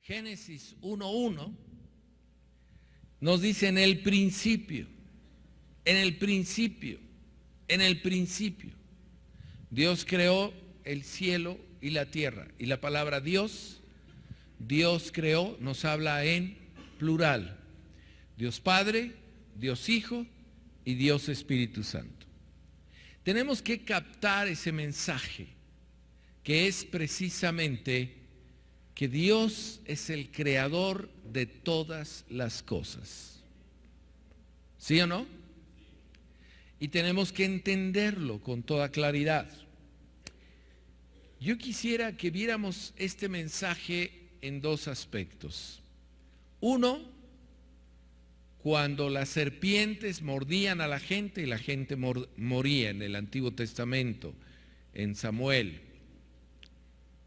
Génesis 1:1 nos dice en el principio, Dios creó el cielo y la tierra. Y la palabra Dios creó, nos habla en plural. Dios Padre, Dios Hijo y Dios Espíritu Santo. Tenemos que captar ese mensaje, que es precisamente que Dios es el creador de todas las cosas. ¿Sí o no? Y tenemos que entenderlo con toda claridad. Yo quisiera que viéramos este mensaje en dos aspectos. Uno, cuando las serpientes mordían a la gente y la gente moría en el Antiguo Testamento, en Samuel.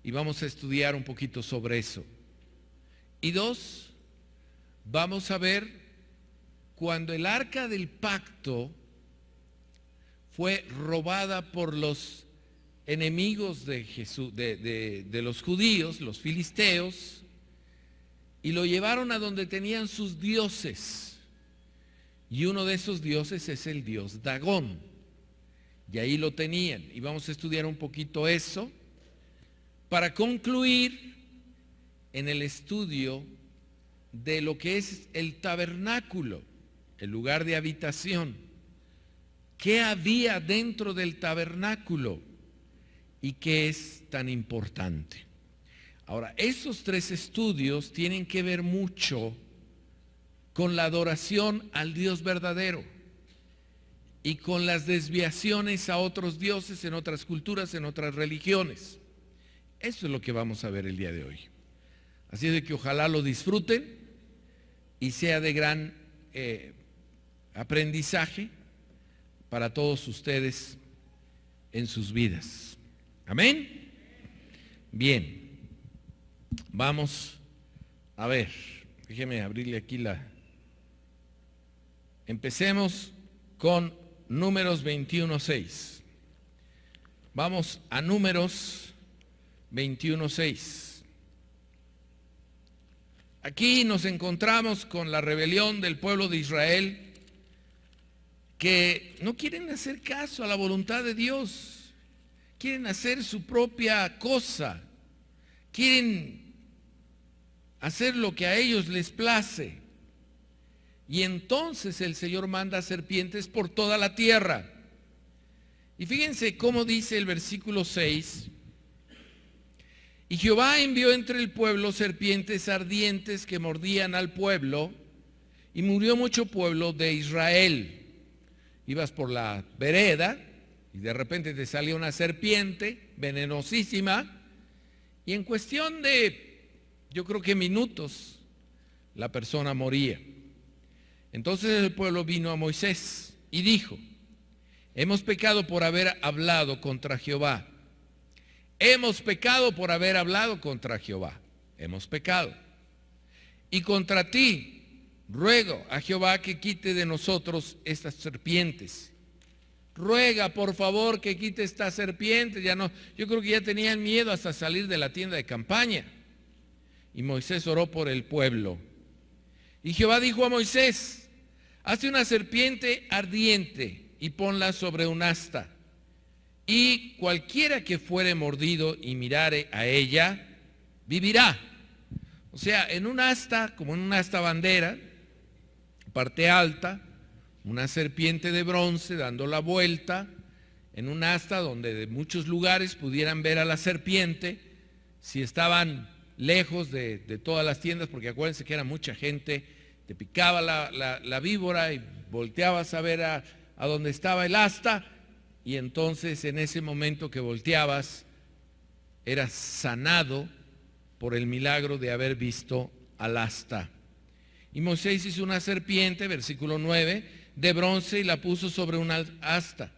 Y vamos a estudiar un poquito sobre eso. Y dos, vamos a ver cuando el arca del pacto fue robada por los enemigos de Jesús, de los judíos, los filisteos, y lo llevaron a donde tenían sus dioses. Y uno de esos dioses es el dios Dagón. Y ahí lo tenían. Y vamos a estudiar un poquito eso para concluir en el estudio de lo que es el tabernáculo, el lugar de habitación. ¿Qué había dentro del tabernáculo y qué es tan importante? Ahora, esos tres estudios tienen que ver mucho con la adoración al Dios verdadero y con las desviaciones a otros dioses en otras culturas, en otras religiones. Eso es lo que vamos a ver el día de hoy. Así es de que ojalá lo disfruten y sea de gran aprendizaje para todos ustedes en sus vidas. Amén. Bien, vamos a ver. Déjeme abrirle aquí Empecemos con Números 21:6. Vamos a Números 21:6. Aquí nos encontramos con la rebelión del pueblo de Israel, que no quieren hacer caso a la voluntad de Dios, quieren hacer su propia cosa, quieren hacer lo que a ellos les place. Y entonces el Señor manda serpientes por toda la tierra. Y fíjense cómo dice el versículo 6. Y Jehová envió entre el pueblo serpientes ardientes que mordían al pueblo, y murió mucho pueblo de Israel. Ibas por la vereda y de repente te salía una serpiente venenosísima, y en cuestión de, yo creo que minutos, la persona moría. Entonces el pueblo vino a Moisés y dijo: hemos pecado por haber hablado contra Jehová. Hemos pecado por haber hablado contra Jehová. Hemos pecado. Y contra ti ruego a Jehová que quite de nosotros estas serpientes. Ruega por favor que quite estas serpientes. Ya no, yo creo que ya tenían miedo hasta salir de la tienda de campaña. Y Moisés oró por el pueblo. Y Jehová dijo a Moisés: hazte una serpiente ardiente y ponla sobre un asta. Y cualquiera que fuere mordido y mirare a ella, vivirá. O sea, en un asta, como en un asta bandera, parte alta, una serpiente de bronce dando la vuelta, en un asta donde de muchos lugares pudieran ver a la serpiente, si estaban lejos de todas las tiendas, porque acuérdense que era mucha gente, te picaba la víbora y volteabas a ver a donde estaba el asta, y entonces en ese momento que volteabas, eras sanado por el milagro de haber visto al asta. Y Moisés hizo una serpiente, versículo 9, de bronce, y la puso sobre un asta.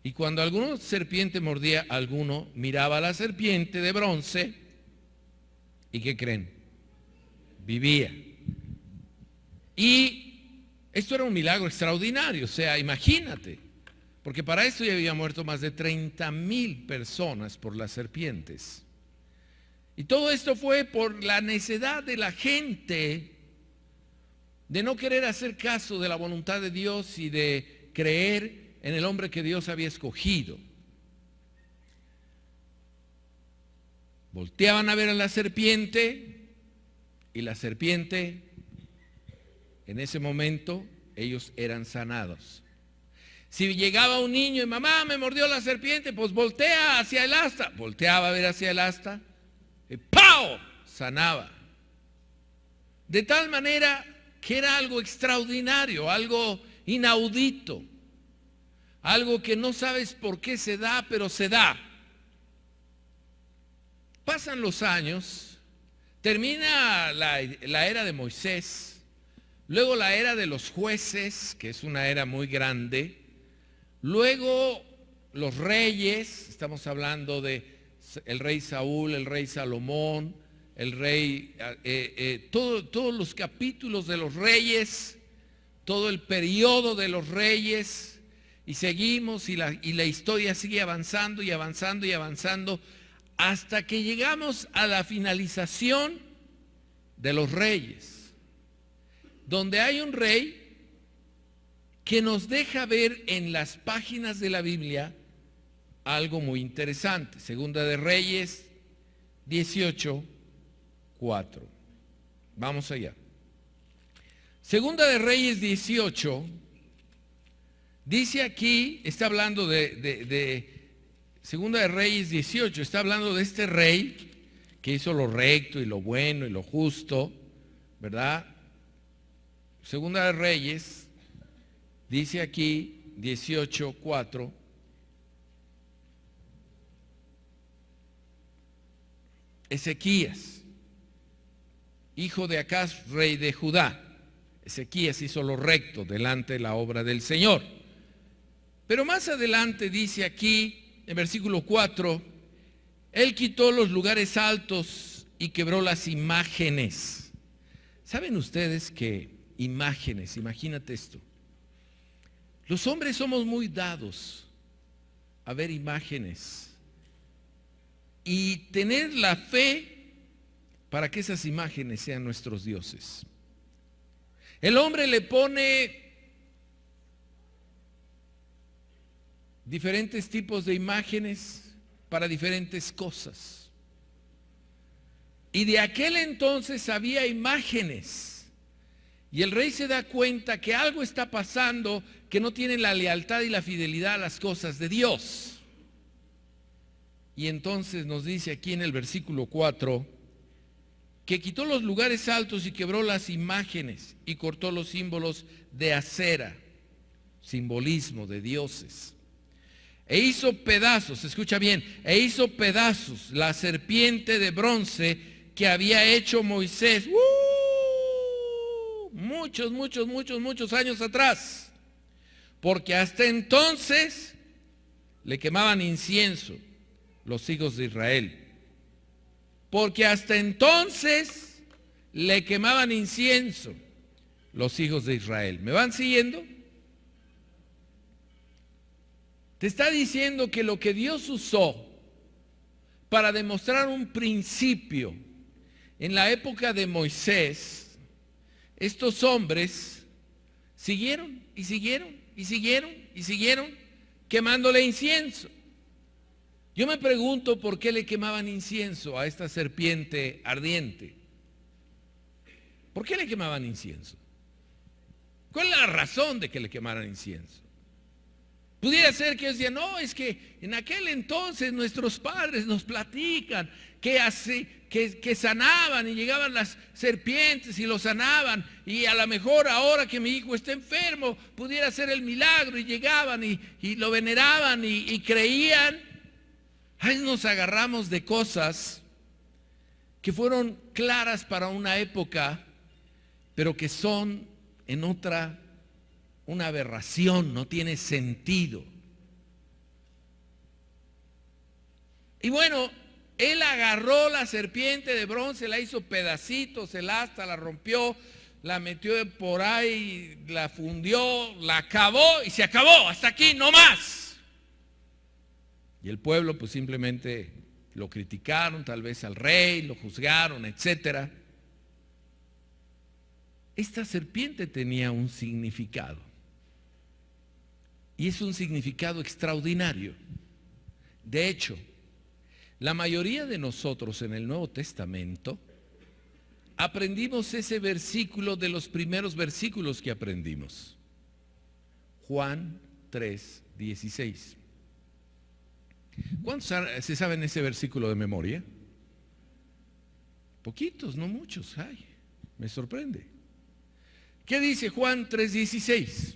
Y cuando alguna serpiente mordía a alguno, miraba a la serpiente de bronce, ¿y qué creen? Vivía. Y esto era un milagro extraordinario, o sea, imagínate, porque para esto ya había muerto más de 30,000 personas por las serpientes. Y todo esto fue por la necedad de la gente de no querer hacer caso de la voluntad de Dios y de creer en el hombre que Dios había escogido. Volteaban a ver a la serpiente y la serpiente, en ese momento, ellos eran sanados. Si llegaba un niño y mamá me mordió la serpiente, pues voltea hacia el asta. Volteaba a ver hacia el asta y ¡pau! Sanaba. De tal manera que era algo extraordinario, algo inaudito, algo que no sabes por qué se da, pero se da. Pasan los años, termina la era de Moisés, luego la era de los jueces, que es una era muy grande, luego los reyes, estamos hablando de el rey Saúl, el rey Salomón, el rey, todos los capítulos de los reyes, todo el periodo de los reyes, y seguimos y la historia sigue avanzando y avanzando y avanzando, hasta que llegamos a la finalización de los reyes, donde hay un rey que nos deja ver en las páginas de la Biblia algo muy interesante. Segunda de Reyes 18:4. Vamos allá. Segunda de Reyes 18, dice aquí, está hablando de Segunda de Reyes 18, está hablando de este rey que hizo lo recto y lo bueno y lo justo, ¿verdad? Segunda de Reyes, dice aquí 18:4. Ezequías, hijo de Acaz, rey de Judá. Ezequías hizo lo recto delante de la obra del Señor. Pero más adelante dice aquí, en versículo 4, él quitó los lugares altos y quebró las imágenes. ¿Saben ustedes que imágenes, imagínate esto? Los hombres somos muy dados a ver imágenes y tener la fe para que esas imágenes sean nuestros dioses. El hombre le pone diferentes tipos de imágenes para diferentes cosas. Y de aquel entonces había imágenes. Y el rey se da cuenta que algo está pasando que no tiene la lealtad y la fidelidad a las cosas de Dios. Y entonces nos dice aquí en el versículo 4 que quitó los lugares altos y quebró las imágenes y cortó los símbolos de acera, simbolismo de dioses. E hizo pedazos, escucha bien, e hizo pedazos la serpiente de bronce que había hecho Moisés muchos años atrás, porque hasta entonces le quemaban incienso los hijos de Israel, porque hasta entonces le quemaban incienso los hijos de Israel. ¿Me van siguiendo? Te está diciendo que lo que Dios usó para demostrar un principio en la época de Moisés, estos hombres siguieron y siguieron y siguieron y siguieron quemándole incienso. Yo me pregunto por qué le quemaban incienso a esta serpiente ardiente. ¿Por qué le quemaban incienso? ¿Cuál es la razón de que le quemaran incienso? Pudiera ser que ellos decían, no, es que en aquel entonces nuestros padres nos platican que sanaban y llegaban las serpientes y lo sanaban, y a lo mejor ahora que mi hijo está enfermo pudiera ser el milagro, y llegaban y lo veneraban y creían. Ahí nos agarramos de cosas que fueron claras para una época, pero que son en otra una aberración, no tiene sentido. Y bueno, él agarró la serpiente de bronce, la hizo pedacitos, el asta la rompió, la metió por ahí, la fundió, la acabó y se acabó, hasta aquí, no más. Y el pueblo pues simplemente lo criticaron, tal vez al rey, lo juzgaron, etc. Esta serpiente tenía un significado. Y es un significado extraordinario. De hecho, la mayoría de nosotros en el Nuevo Testamento aprendimos ese versículo de los primeros versículos que aprendimos. Juan 3:16. ¿Cuántos se saben ese versículo de memoria? Poquitos, no muchos. Ay, me sorprende. ¿Qué dice Juan 3:16?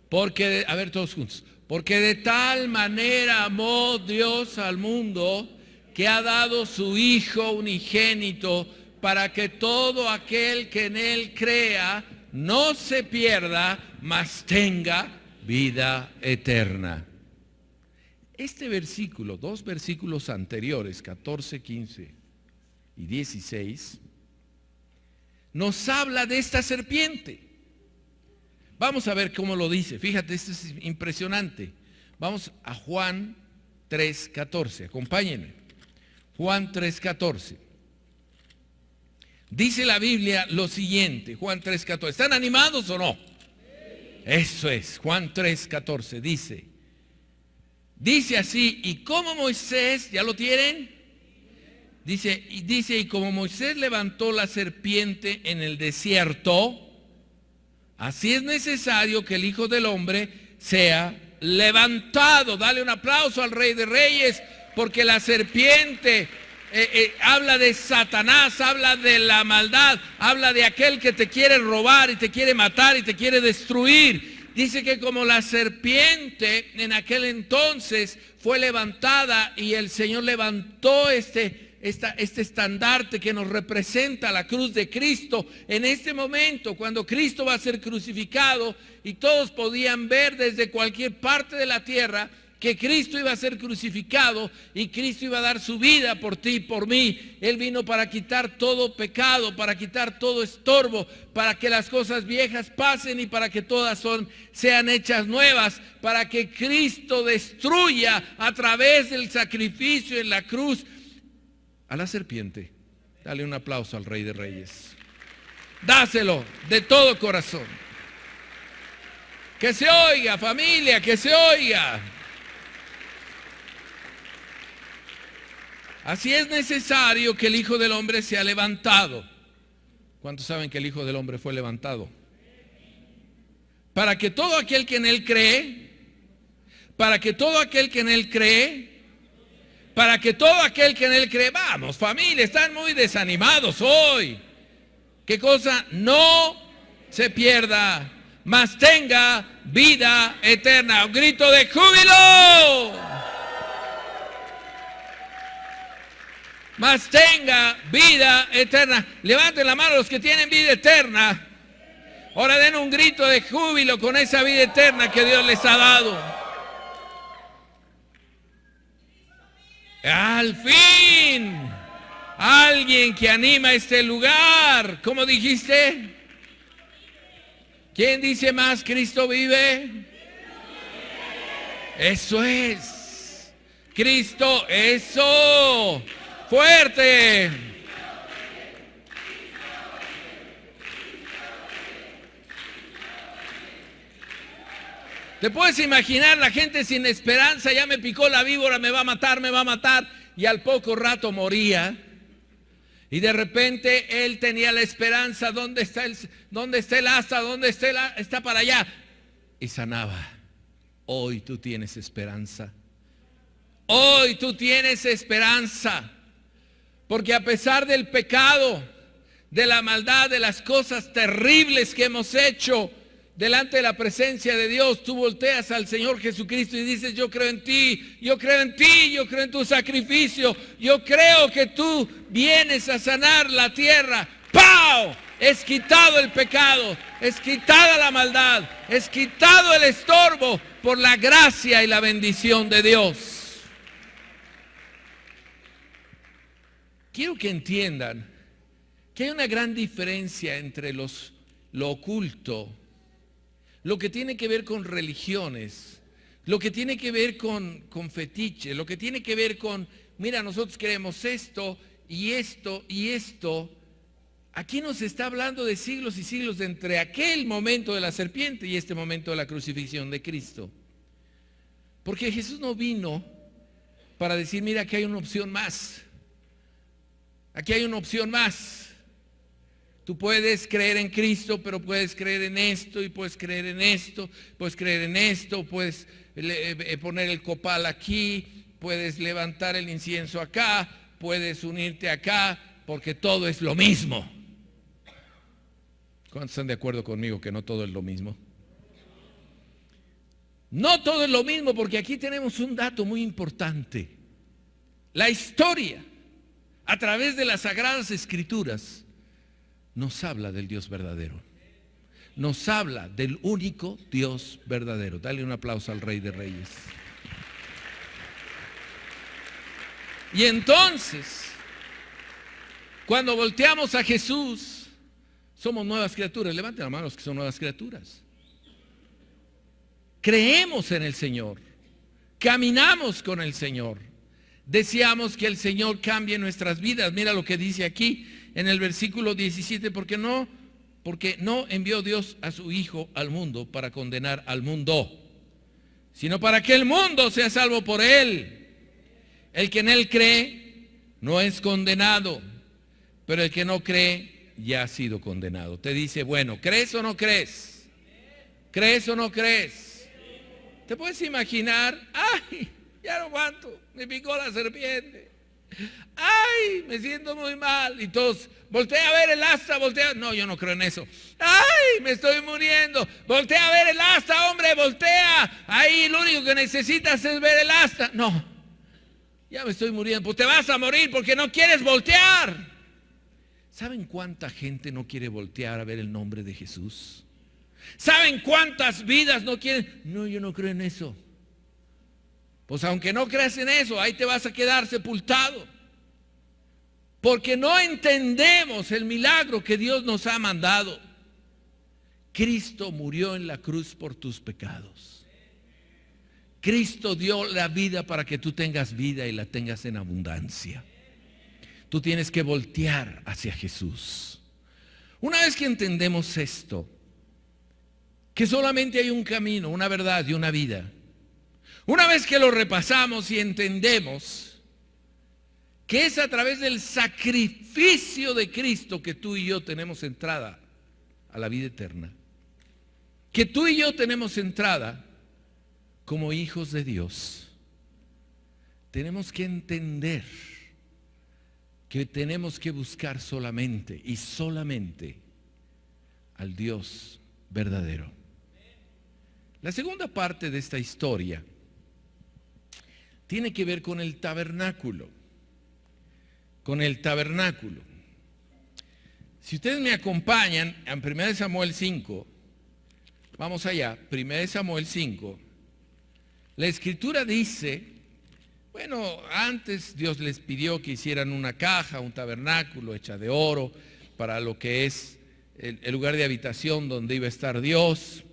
Porque, a ver todos juntos, porque de tal manera amó Dios al mundo que ha dado su Hijo unigénito para que todo aquel que en Él crea no se pierda, mas tenga vida eterna. Este versículo, dos versículos anteriores, 14, 15 y 16, nos habla de esta serpiente. Vamos a ver cómo lo dice. Fíjate, esto es impresionante. Vamos a Juan 3:14. Acompáñenme. Juan 3:14. Dice la Biblia lo siguiente. Juan 3:14. ¿Están animados o no? Eso es. Juan 3:14 dice así: y como Moisés, ¿ya lo tienen? Dice, y como Moisés levantó la serpiente en el desierto, así es necesario que el Hijo del Hombre sea levantado. Dale un aplauso al Rey de Reyes, porque la serpiente habla de Satanás, habla de la maldad, habla de aquel que te quiere robar y te quiere matar y te quiere destruir. Dice que como la serpiente en aquel entonces fue levantada y el Señor levantó este estandarte que nos representa la cruz de Cristo, en este momento cuando Cristo va a ser crucificado y todos podían ver desde cualquier parte de la tierra que Cristo iba a ser crucificado y Cristo iba a dar su vida por ti y por mí. Él vino para quitar todo pecado, para quitar todo estorbo, para que las cosas viejas pasen y para que todas sean hechas nuevas, para que Cristo destruya a través del sacrificio en la cruz a la serpiente. Dale un aplauso al Rey de Reyes. Dáselo de todo corazón. Que se oiga, familia, que se oiga. Así es necesario que el Hijo del Hombre sea levantado. ¿Cuántos saben que el Hijo del Hombre fue levantado? Para que todo aquel que en Él cree, para que todo aquel que en Él cree, para que todo aquel que en Él cree, vamos familia, están muy desanimados hoy. ¿Qué cosa? No se pierda, mas tenga vida eterna. Un grito de júbilo. Mas tenga vida eterna. Levanten la mano los que tienen vida eterna. Ahora den un grito de júbilo con esa vida eterna que Dios les ha dado. Al fin, alguien que anima este lugar. ¿Cómo dijiste? ¿Quién dice más? ¿Cristo vive? Eso es. Cristo, eso. Fuerte. ¿Te puedes imaginar la gente sin esperanza? Ya me picó la víbora, me va a matar, y al poco rato moría. Y de repente él tenía la esperanza. ¿Dónde está el asta? ¿Dónde está para allá? Y sanaba. Hoy tú tienes esperanza. Hoy tú tienes esperanza. Porque a pesar del pecado, de la maldad, de las cosas terribles que hemos hecho delante de la presencia de Dios, tú volteas al Señor Jesucristo y dices: yo creo en ti, yo creo en ti, yo creo en tu sacrificio, yo creo que tú vienes a sanar la tierra. ¡Pau! Es quitado el pecado, es quitada la maldad, es quitado el estorbo por la gracia y la bendición de Dios. Quiero que entiendan que hay una gran diferencia entre lo oculto, lo que tiene que ver con religiones, lo que tiene que ver con fetiches, lo que tiene que ver con, mira, nosotros queremos esto y esto y esto. Aquí nos está hablando de siglos y siglos de entre aquel momento de la serpiente y este momento de la crucifixión de Cristo. Porque Jesús no vino para decir, mira, aquí hay una opción más. Aquí hay una opción más. Tú puedes creer en Cristo, pero puedes creer en esto y puedes creer en esto, puedes creer en esto, puedes poner el copal aquí, puedes levantar el incienso acá, puedes unirte acá, porque todo es lo mismo. ¿Cuántos están de acuerdo conmigo que no todo es lo mismo? No todo es lo mismo, porque aquí tenemos un dato muy importante. La historia, a través de las Sagradas Escrituras, nos habla del Dios verdadero. Nos habla del único Dios verdadero. Dale un aplauso al Rey de Reyes. Y entonces, cuando volteamos a Jesús, somos nuevas criaturas. Levanten la mano los que son nuevas criaturas. Creemos en el Señor. Caminamos con el Señor. Deseamos que el Señor cambie nuestras vidas. Mira lo que dice aquí en el versículo 17, porque no envió Dios a su Hijo al mundo para condenar al mundo, sino para que el mundo sea salvo por él. El que en él cree no es condenado, pero el que no cree ya ha sido condenado. Te dice, bueno, ¿crees o no crees? ¿Crees o no crees? ¿Te puedes imaginar? ¡Ay! Ya no aguanto, me picó la serpiente. ¡Ay! Me siento muy mal. Y todos, voltea a ver el asta, voltea. No, yo no creo en eso. ¡Ay! Me estoy muriendo. Voltea a ver el asta, hombre, voltea. Ahí lo único que necesitas es ver el asta. No, ya me estoy muriendo. Pues te vas a morir porque no quieres voltear. ¿Saben cuánta gente no quiere voltear a ver el nombre de Jesús? ¿Saben cuántas vidas no quieren? No, yo no creo en eso. Pues aunque no creas en eso, ahí te vas a quedar sepultado. Porque no entendemos el milagro que Dios nos ha mandado. Cristo murió en la cruz por tus pecados. Cristo dio la vida para que tú tengas vida y la tengas en abundancia. Tú tienes que voltear hacia Jesús. Una vez que entendemos esto, que solamente hay un camino, una verdad y una vida. Una vez que lo repasamos y entendemos que es a través del sacrificio de Cristo que tú y yo tenemos entrada a la vida eterna, que tú y yo tenemos entrada como hijos de Dios, tenemos que entender que tenemos que buscar solamente y solamente al Dios verdadero. La segunda parte de esta historia tiene que ver con el tabernáculo. Con el tabernáculo. Si ustedes me acompañan en 1 Samuel 5, vamos allá, 1 Samuel 5, la Escritura dice, bueno, antes Dios les pidió que hicieran una caja, un tabernáculo hecha de oro, para lo que es el lugar de habitación donde iba a estar Dios.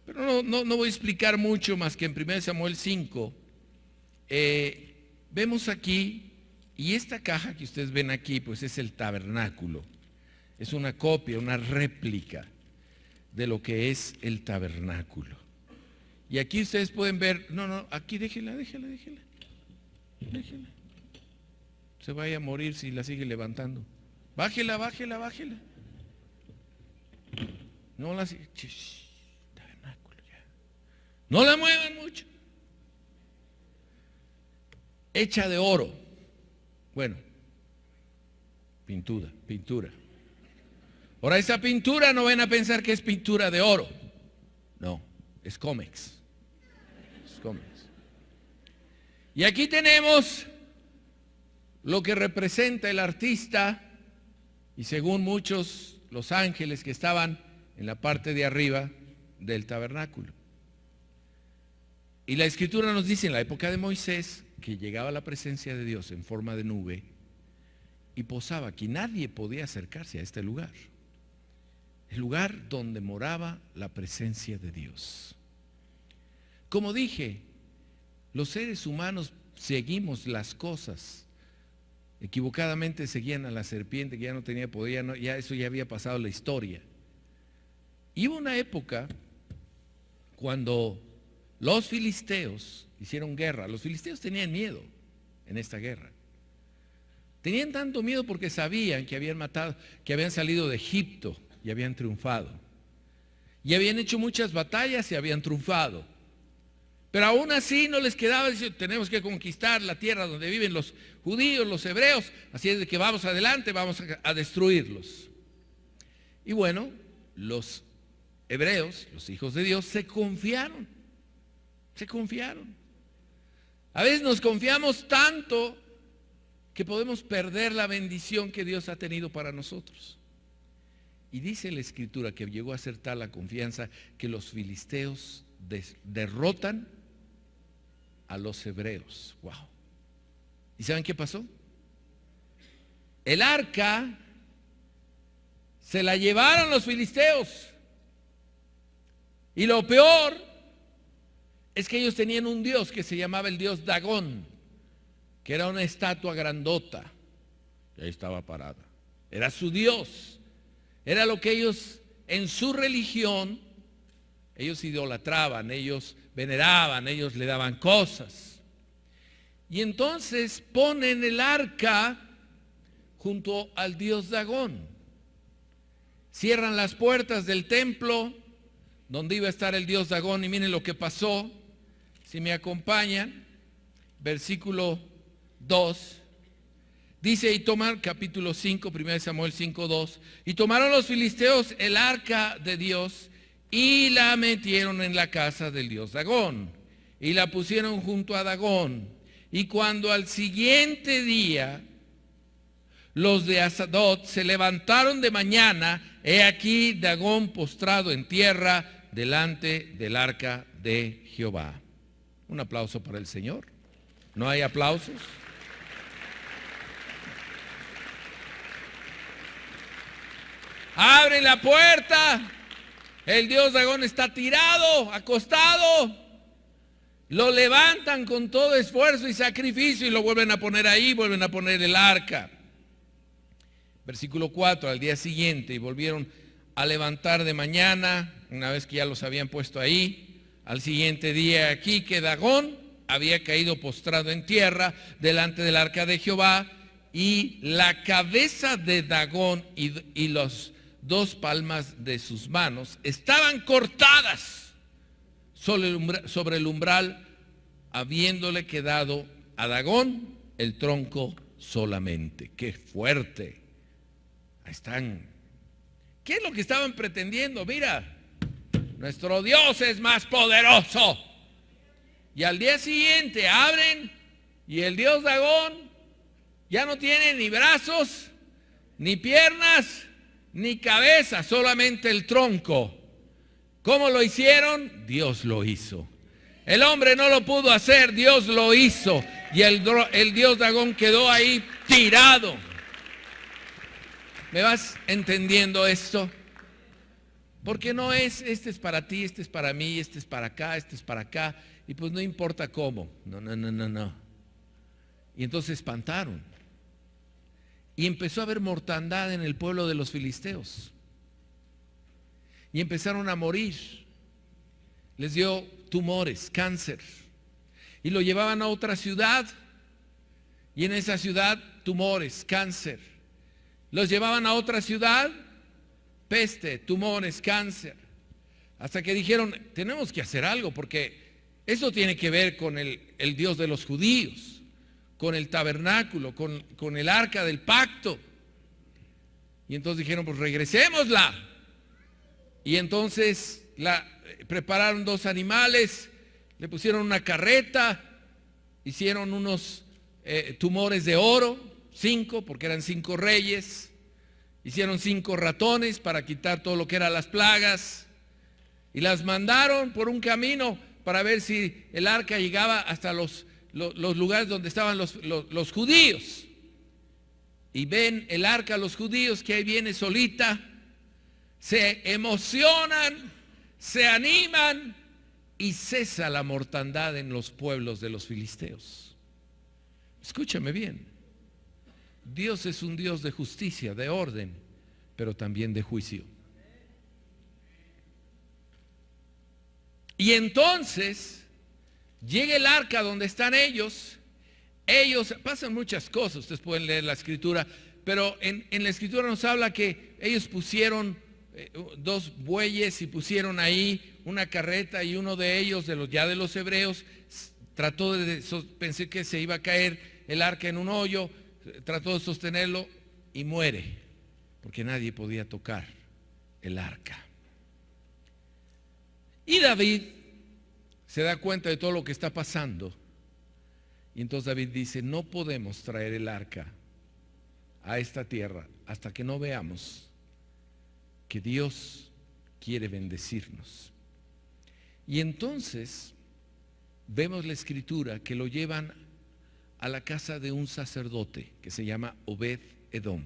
Pero no voy a explicar mucho más que en 1 Samuel 5, vemos aquí, y esta caja que ustedes ven aquí, pues es el tabernáculo. Es una copia, una réplica de lo que es el tabernáculo. Y aquí ustedes pueden ver, aquí déjela. Se vaya a morir si la sigue levantando. Bájela. No la sigue. Tabernáculo ya. No la muevan mucho. Hecha de oro. Bueno, pintura. Ahora esa pintura no van a pensar que es pintura de oro. No, es cómex. Y aquí tenemos lo que representa el artista y según muchos los ángeles que estaban en la parte de arriba del tabernáculo. Y la Escritura nos dice en la época de Moisés que llegaba la presencia de Dios en forma de nube y posaba aquí. Nadie podía acercarse a este lugar. El lugar donde moraba la presencia de Dios. Como dije, los seres humanos seguimos las cosas. Equivocadamente seguían a la serpiente que ya no tenía poder, ya eso ya había pasado la historia. Y hubo una época cuando los filisteos hicieron guerra. Los filisteos tenían miedo en esta guerra. Tenían tanto miedo porque sabían que habían matado, que habían salido de Egipto y habían triunfado. Y habían hecho muchas batallas y habían triunfado. Pero aún así no les quedaba decir, tenemos que conquistar la tierra donde viven los judíos, los hebreos, así es de que vamos adelante, vamos a destruirlos. Y bueno, los hebreos, los hijos de Dios, se confiaron. A veces nos confiamos tanto que podemos perder la bendición que Dios ha tenido para nosotros. Y dice la Escritura que llegó a ser tal la confianza que los filisteos derrotan a los hebreos. Wow. ¿Y saben qué pasó? El arca se la llevaron los filisteos. Y lo peor es que ellos tenían un dios que se llamaba el dios Dagón, que era una estatua grandota. Y ahí estaba parada. Era su dios. Era lo que ellos en su religión, ellos idolatraban, ellos veneraban, ellos le daban cosas. Y entonces ponen el arca junto al dios Dagón. Cierran las puertas del templo donde iba a estar el dios Dagón y miren lo que pasó. Si me acompañan, versículo 2. Dice, y toman, capítulo 5, 1 Samuel 5:2, y tomaron los filisteos el arca de Dios y la metieron en la casa del dios Dagón y la pusieron junto a Dagón. Y cuando al siguiente día los de Asdod se levantaron de mañana, he aquí Dagón postrado en tierra delante del arca de Jehová. Un aplauso para el Señor. ¿No hay aplausos? Abren la puerta, el dios Dagón está tirado, acostado, lo levantan con todo esfuerzo y sacrificio y lo vuelven a poner ahí, vuelven a poner el arca. Versículo 4, al día siguiente, y volvieron a levantar de mañana, una vez que ya los habían puesto ahí, al siguiente día aquí que Dagón había caído postrado en tierra delante del arca de Jehová, y la cabeza de Dagón y los dos palmas de sus manos estaban cortadas sobre el umbral, habiéndole quedado a Dagón el tronco solamente. ¡Qué fuerte! Ahí están. ¿Qué es lo que estaban pretendiendo? Mira, nuestro Dios es más poderoso. Y al día siguiente abren y el dios Dagón ya no tiene ni brazos, ni piernas, ni cabeza, solamente el tronco. ¿Cómo lo hicieron? Dios lo hizo. El hombre no lo pudo hacer, Dios lo hizo. Y el dios Dagón quedó ahí tirado. ¿Me vas entendiendo esto? Porque no es, este es para ti, este es para mí, este es para acá, este es para acá. Y pues no importa cómo. No. Y entonces espantaron. Y empezó a haber mortandad en el pueblo de los filisteos. Y empezaron a morir. Les dio tumores, cáncer. Y lo llevaban a otra ciudad. Y en esa ciudad, tumores, cáncer. Los llevaban a otra ciudad, peste, tumores, cáncer. Hasta que dijeron, tenemos que hacer algo porque eso tiene que ver con el Dios de los judíos, con el tabernáculo, con el arca del pacto. Y entonces dijeron, pues regresémosla. Y entonces prepararon 2 animales, le pusieron una carreta, hicieron unos tumores de oro, 5, porque eran 5 reyes, hicieron 5 ratones para quitar todo lo que eran las plagas, y las mandaron por un camino para ver si el arca llegaba hasta los lugares donde estaban los judíos. y ven el arca los judíos que ahí viene solita, se emocionan, se animan y cesa la mortandad en los pueblos de los filisteos. Escúchame bien, Dios es un Dios de justicia, de orden, pero también de juicio. Y entonces llega el arca donde están ellos, pasan muchas cosas, ustedes pueden leer la escritura, pero en la escritura nos habla que ellos pusieron 2 bueyes y pusieron ahí una carreta, y uno de ellos, de los hebreos, trató pensé que se iba a caer el arca en un hoyo, trató de sostenerlo y muere, porque nadie podía tocar el arca. Y David se da cuenta de todo lo que está pasando, y entonces David dice: no podemos traer el arca a esta tierra hasta que no veamos que Dios quiere bendecirnos. Y entonces vemos la escritura que lo llevan a la casa de un sacerdote que se llama Obed Edom.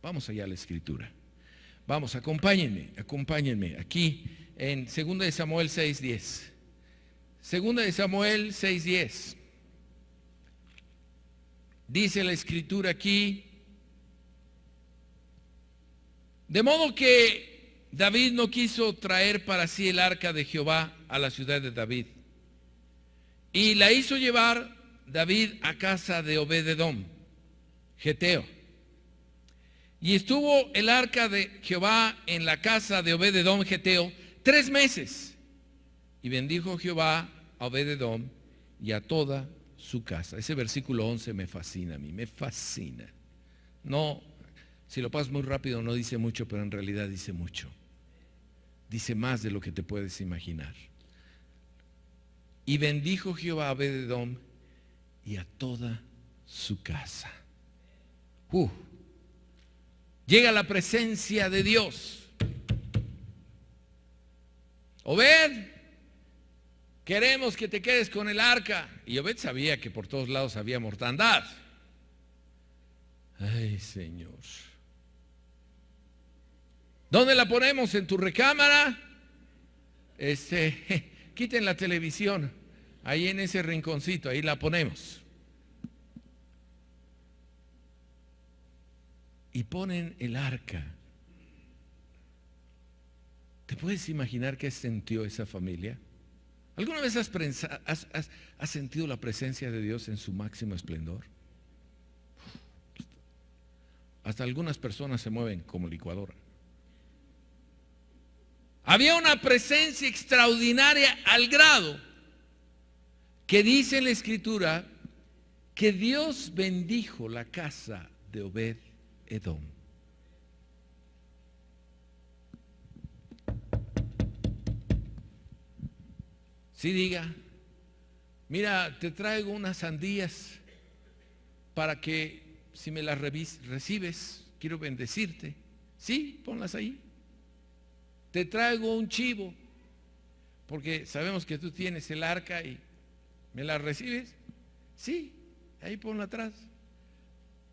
Vamos allá a la escritura. Vamos, acompáñenme aquí en 2 de Samuel 6:10. 2 de Samuel 6:10. Dice la escritura aquí: de modo que David no quiso traer para sí el arca de Jehová a la ciudad de David, y la hizo llevar David a casa de Obed-edom, geteo. Y estuvo el arca de Jehová en la casa de Obed-edom, geteo, 3 meses. Y bendijo Jehová a Obed-edom y a toda su casa. Ese versículo 11 me fascina a mí, me fascina. No, si lo pasas muy rápido no dice mucho, pero en realidad dice mucho. Dice más de lo que te puedes imaginar. Y bendijo Jehová a Obed-edom y a toda su casa. Llega la presencia de Dios. Obed, queremos que te quedes con el arca. Y Obed sabía que por todos lados había mortandad. Ay, Señor. ¿Dónde la ponemos? ¿En tu recámara? Quiten la televisión. Ahí en ese rinconcito, ahí la ponemos. Y ponen el arca. ¿Te puedes imaginar qué sintió esa familia? ¿Alguna vez has sentido la presencia de Dios en su máximo esplendor? Hasta algunas personas se mueven como licuadora. Había una presencia extraordinaria al grado que dice en la escritura que Dios bendijo la casa de Obed-edom. Sí, diga: mira, te traigo unas sandías para que si me las recibes, quiero bendecirte. Sí, ponlas ahí. Te traigo un chivo, porque sabemos que tú tienes el arca y ¿me la recibes? Sí, ahí ponla atrás.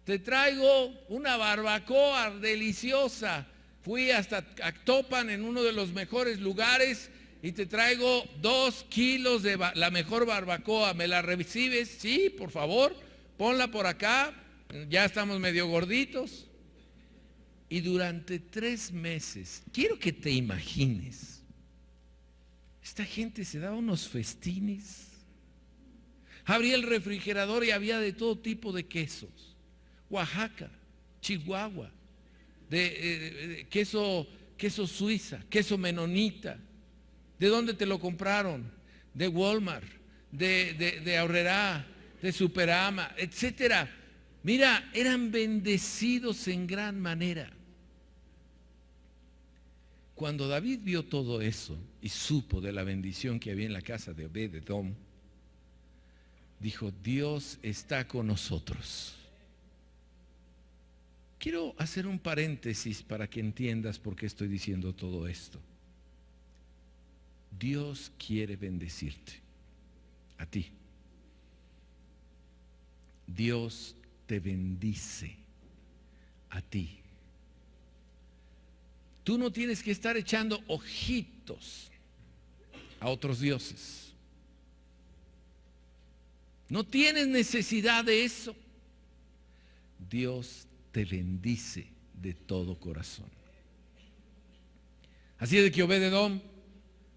Te traigo una barbacoa deliciosa. Fui hasta Actopan, en uno de los mejores lugares, y te traigo 2 kilos de la mejor barbacoa. ¿Me la recibes? Sí, por favor, ponla por acá. Ya estamos medio gorditos. Y durante 3 meses, quiero que te imagines, esta gente se daba unos festines. Abría el refrigerador y había de todo tipo de quesos. Oaxaca, Chihuahua, de queso suiza, queso menonita. ¿De dónde te lo compraron? De Walmart, de Aurrerá, de Superama, etcétera. Mira, eran bendecidos en gran manera. Cuando David vio todo eso y supo de la bendición que había en la casa de Obed-edom, dijo: Dios está con nosotros. Quiero hacer un paréntesis para que entiendas por qué estoy diciendo todo esto. Dios quiere bendecirte, a ti. Dios te bendice. a ti. Tú no tienes que estar echando ojitos a otros dioses. No tienes necesidad de eso. Dios te bendice de todo corazón. Así es de que Obed-edom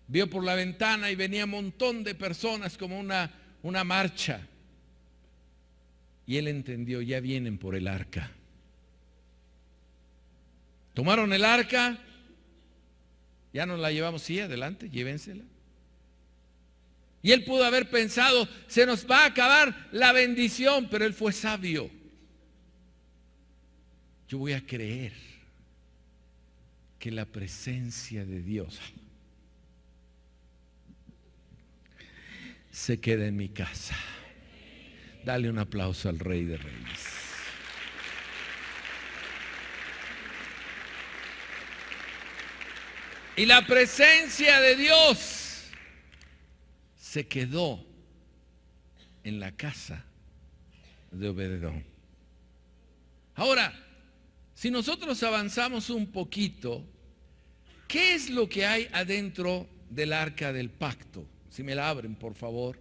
vio por la ventana y venía un montón de personas como una marcha. Y él entendió, ya vienen por el arca. Tomaron el arca, ya nos la llevamos, sí, adelante, llévensela. Y él pudo haber pensado, se nos va a acabar la bendición, pero él fue sabio. Yo voy a creer que la presencia de Dios se queda en mi casa. Dale un aplauso al Rey de Reyes. Y la presencia de Dios se quedó en la casa de Obed-edom. Ahora, si nosotros avanzamos un poquito, ¿qué es lo que hay adentro del arca del pacto? Si me la abren, por favor.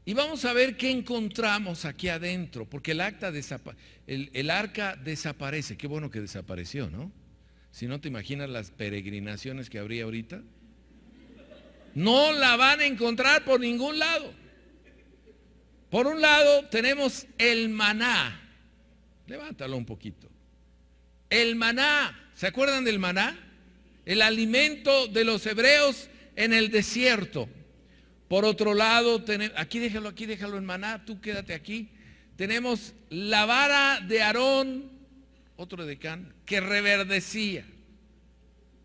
Y vamos a ver qué encontramos aquí adentro, porque el arca desaparece. Qué bueno que desapareció, ¿no? Si no, te imaginas las peregrinaciones que habría ahorita. No la van a encontrar por ningún lado. Por un lado tenemos el maná. Levántalo un poquito. El maná, ¿se acuerdan del maná? El alimento de los hebreos en el desierto. Por otro lado, aquí déjalo en maná, tú quédate aquí. Tenemos la vara de Aarón, otro decán, que reverdecía.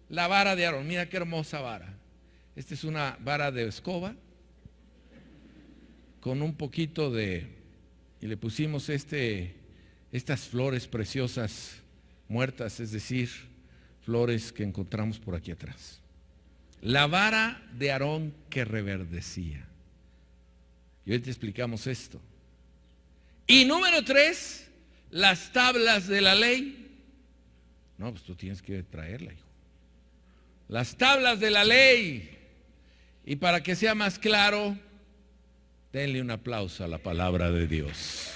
La vara de Aarón, mira qué hermosa vara. Esta es una vara de escoba con un poquito y le pusimos estas flores preciosas muertas, es decir, flores que encontramos por aquí atrás. La vara de Aarón que reverdecía. Y hoy te explicamos esto. Y número 3, las tablas de la ley. No, pues tú tienes que traerla, hijo. Las tablas de la ley. Y para que sea más claro, denle un aplauso a la palabra de Dios.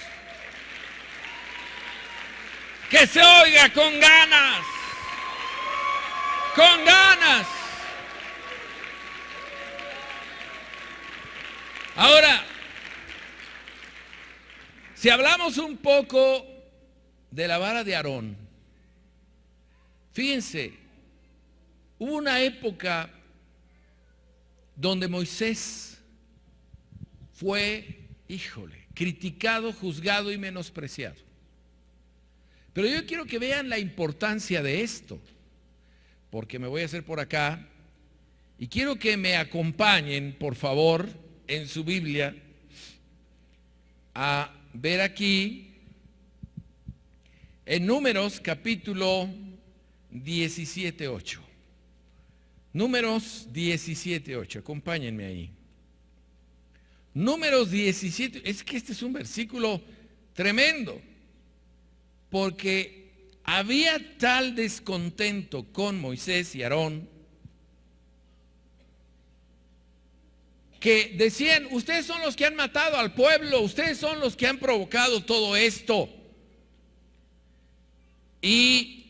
Que se oiga con ganas. Con ganas. Ahora, si hablamos un poco de la vara de Aarón, fíjense, hubo una época donde Moisés fue, criticado, juzgado y menospreciado. Pero yo quiero que vean la importancia de esto, porque me voy a hacer por acá y quiero que me acompañen, por favor, en su Biblia a ver aquí en Números capítulo 17:8. Números 17:8, acompáñenme ahí. Números 17, es que este es un versículo tremendo, porque había tal descontento con Moisés y Aarón que decían, ustedes son los que han matado al pueblo, ustedes son los que han provocado todo esto. Y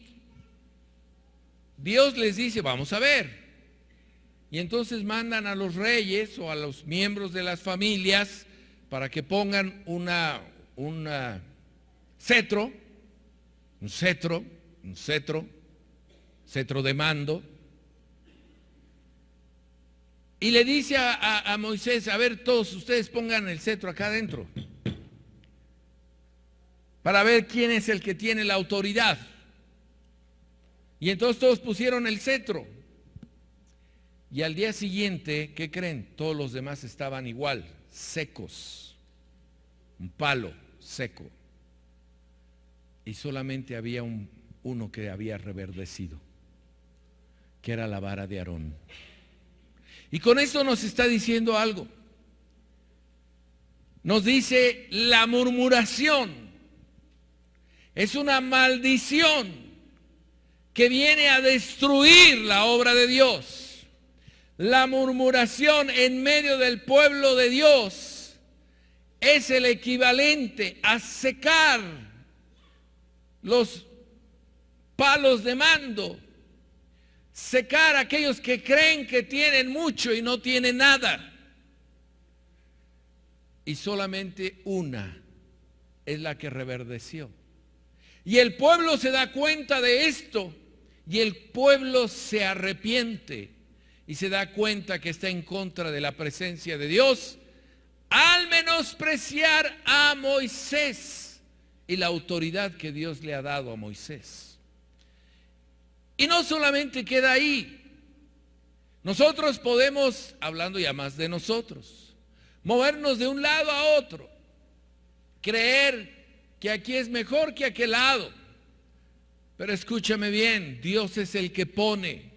Dios les dice, vamos a ver. Y entonces mandan a los reyes o a los miembros de las familias para que pongan un cetro de mando. Y le dice a Moisés, a ver, todos ustedes pongan el cetro acá adentro, para ver quién es el que tiene la autoridad. Y entonces todos pusieron el cetro. Y al día siguiente, ¿qué creen? Todos los demás estaban igual, secos, un palo seco. Y solamente había uno que había reverdecido, que era la vara de Aarón. Y con esto nos está diciendo algo. Nos dice la murmuración Es una maldición que viene a destruir la obra de Dios. La murmuración en medio del pueblo de Dios es el equivalente a secar los palos de mando, secar a aquellos que creen que tienen mucho y no tienen nada. Y solamente una es la que reverdeció. Y el pueblo se da cuenta de esto, y el pueblo se arrepiente y se da cuenta que está en contra de la presencia de Dios al menospreciar a Moisés y la autoridad que Dios le ha dado a Moisés. Y no solamente queda ahí. Nosotros podemos, hablando ya más de nosotros, movernos de un lado a otro, creer que aquí es mejor que aquel lado. Pero escúchame bien, Dios es el que pone,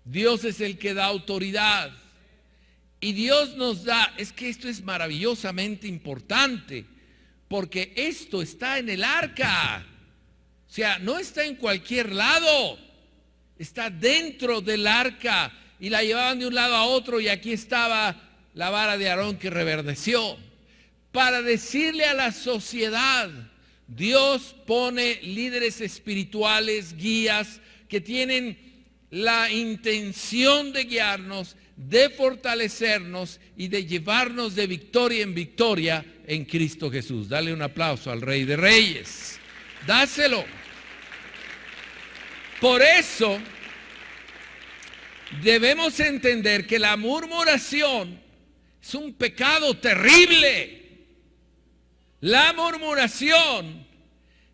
Dios es el que da autoridad. Y Dios nos da, es que esto es maravillosamente importante, porque esto está en el arca. O sea, no está en cualquier lado, está dentro del arca. Y la llevaban de un lado a otro, y aquí estaba la vara de Aarón que reverdeció. Para decirle a la sociedad, Dios pone líderes espirituales, guías, que tienen la intención de guiarnos, de fortalecernos y de llevarnos de victoria en victoria en Cristo Jesús. Dale un aplauso al Rey de Reyes. Dáselo. Por eso debemos entender que la murmuración es un pecado terrible. La murmuración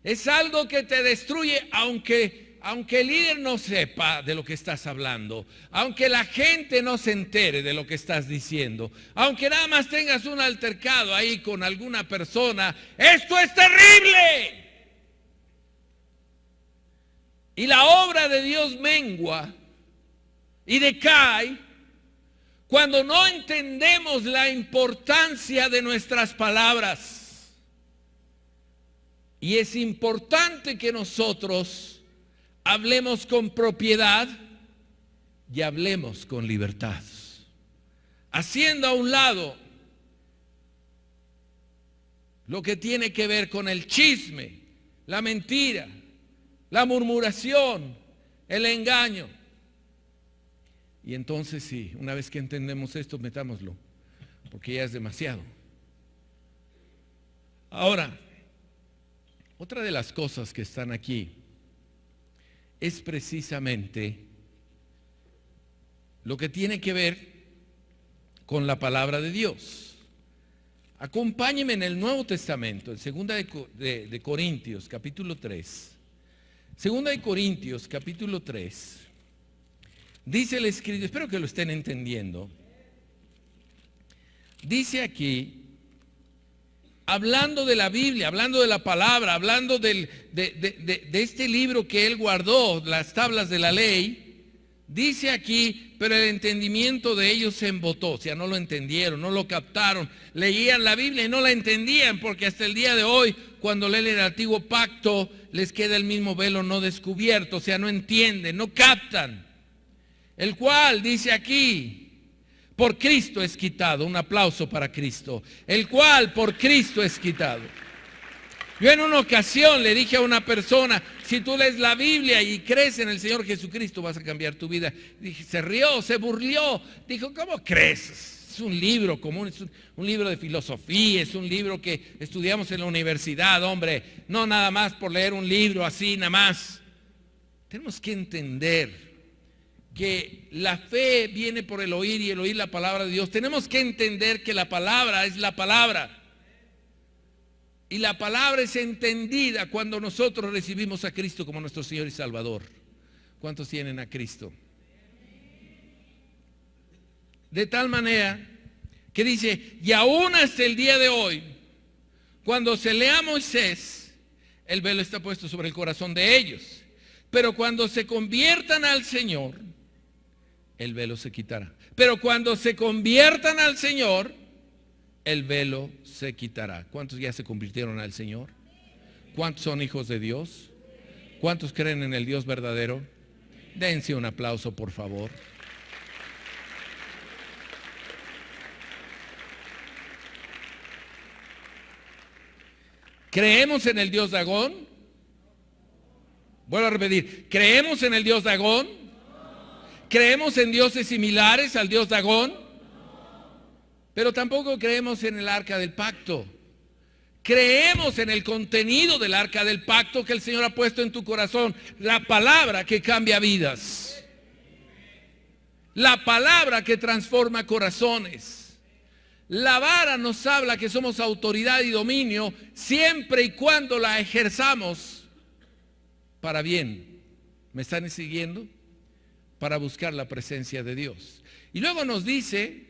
es algo que te destruye, aunque el líder no sepa de lo que estás hablando, aunque la gente no se entere de lo que estás diciendo, aunque nada más tengas un altercado ahí con alguna persona. ¡Esto es terrible! Y la obra de Dios mengua y decae cuando no entendemos la importancia de nuestras palabras. Y es importante que nosotros hablemos con propiedad y hablemos con libertad, haciendo a un lado lo que tiene que ver con el chisme, la mentira, la murmuración, el engaño. Y entonces sí, una vez que entendemos esto, metámoslo, porque ya es demasiado. Ahora, otra de las cosas que están aquí es precisamente lo que tiene que ver con la palabra de Dios. Acompáñenme en el Nuevo Testamento, en 2 de Corintios, capítulo 3. 2 de Corintios, capítulo 3. Dice el escrito, espero que lo estén entendiendo. Dice aquí, hablando de la Biblia, hablando de la palabra, hablando de este libro que él guardó, las tablas de la ley, dice aquí, pero el entendimiento de ellos se embotó. O sea, no lo entendieron, no lo captaron. Leían la Biblia y no la entendían, porque hasta el día de hoy, cuando leen el antiguo pacto, les queda el mismo velo no descubierto. O sea, no entienden, no captan. El cual, dice aquí, por Cristo es quitado. Un aplauso para Cristo. El cual por Cristo es quitado. Yo en una ocasión le dije a una persona, si tú lees la Biblia y crees en el Señor Jesucristo, vas a cambiar tu vida. Dije, se rió, se burló. Dijo, ¿cómo crees? Es un libro común, es un libro de filosofía, es un libro que estudiamos en la universidad, hombre. No nada más por leer un libro así, nada más. Tenemos que entender que la fe viene por el oír y el oír la palabra de Dios. Tenemos que entender que la palabra es la palabra. Y la palabra es entendida cuando nosotros recibimos a Cristo como nuestro Señor y Salvador. ¿Cuántos tienen a Cristo? De tal manera que dice, y aún hasta el día de hoy, cuando se lea a Moisés, el velo está puesto sobre el corazón de ellos. Pero cuando se conviertan al Señor, el velo se quitará. Pero cuando se conviertan al Señor, el velo se quitará. ¿Cuántos ya se convirtieron al Señor? ¿Cuántos son hijos de Dios? ¿Cuántos creen en el Dios verdadero? Dense un aplauso, por favor. ¿Creemos en el Dios Dagón? Vuelvo a repetir, ¿creemos en el Dios Dagón? ¿Creemos en dioses similares al Dios Dagón? Pero tampoco creemos en el arca del pacto. Creemos en el contenido del arca del pacto que el Señor ha puesto en tu corazón, la palabra que cambia vidas, la palabra que transforma corazones. La vara nos habla que somos autoridad y dominio siempre y cuando la ejerzamos para bien. ¿Me están siguiendo? Para buscar la presencia de Dios. Y luego nos dice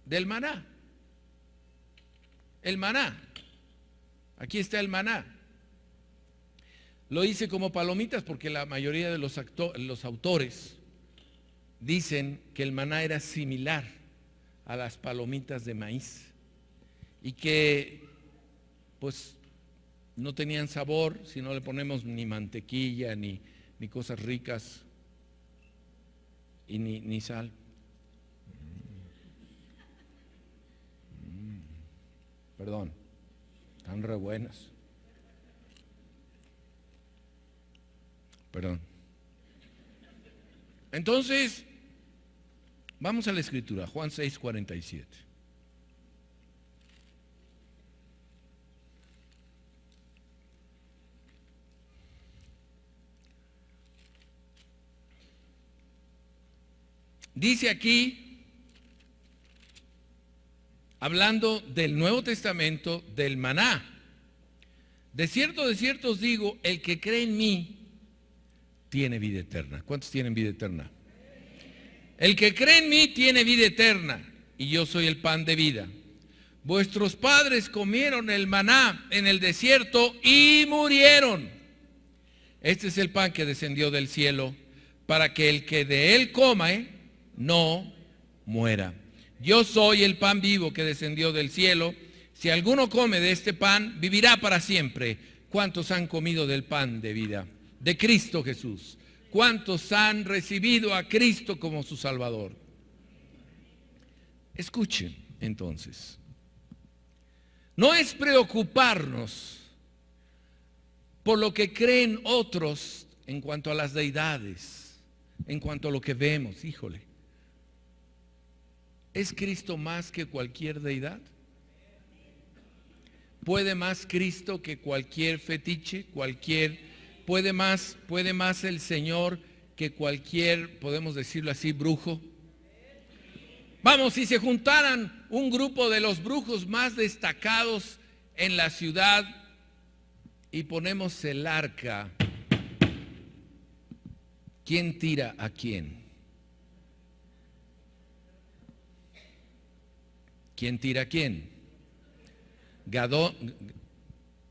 del maná. El maná. Aquí está el maná. Lo hice como palomitas porque la mayoría de los autores dicen que el maná era similar a las palomitas de maíz y que pues no tenían sabor si no le ponemos ni mantequilla ni cosas ricas y ni sal. Perdón, están re buenas. Perdón. Entonces, vamos a la escritura, Juan 6:47. Dice aquí, hablando del Nuevo Testamento, del maná: de cierto os digo, el que cree en mí tiene vida eterna. ¿Cuántos tienen vida eterna? El que cree en mí tiene vida eterna, y yo soy el pan de vida. Vuestros padres comieron el maná en el desierto y murieron. Este es el pan que descendió del cielo, para que el que de él coma no muera. Yo soy el pan vivo que descendió del cielo. Si alguno come de este pan, vivirá para siempre. ¿Cuántos han comido del pan de vida de Cristo Jesús? ¿Cuántos han recibido a Cristo como su Salvador? Escuchen entonces. No es preocuparnos por lo que creen otros en cuanto a las deidades, en cuanto a lo que vemos. Híjole, ¿es Cristo más que cualquier deidad? ¿Puede más Cristo que cualquier fetiche, puede más el Señor que cualquier, podemos decirlo así, brujo? Vamos, si se juntaran un grupo de los brujos más destacados en la ciudad y ponemos el arca, ¿quién tira a quién? ¿Quién tira a quién?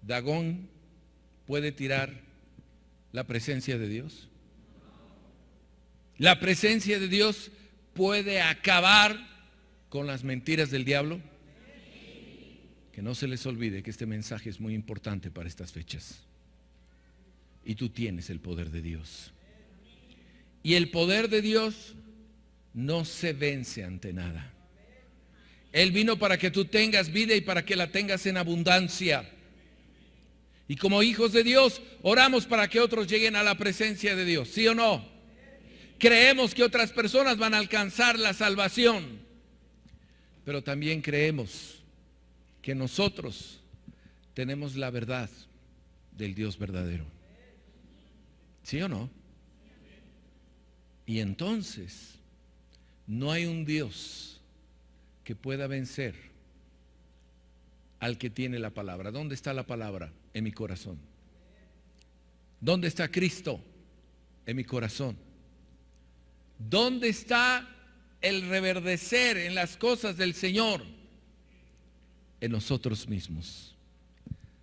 ¿Dagón puede tirar la presencia de Dios? ¿La presencia de Dios puede acabar con las mentiras del diablo? Que no se les olvide que este mensaje es muy importante para estas fechas. Y tú tienes el poder de Dios. Y el poder de Dios no se vence ante nada. Él vino para que tú tengas vida y para que la tengas en abundancia. Y como hijos de Dios, oramos para que otros lleguen a la presencia de Dios. ¿Sí o no? Creemos que otras personas van a alcanzar la salvación. Pero también creemos que nosotros tenemos la verdad del Dios verdadero. ¿Sí o no? Y entonces, no hay un Dios que pueda vencer al que tiene la palabra. ¿Dónde está la palabra? En mi corazón. ¿Dónde está Cristo? En mi corazón. ¿Dónde está el reverdecer en las cosas del Señor? En nosotros mismos.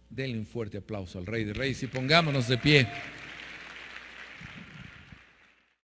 Denle un fuerte aplauso al Rey de Reyes y pongámonos de pie.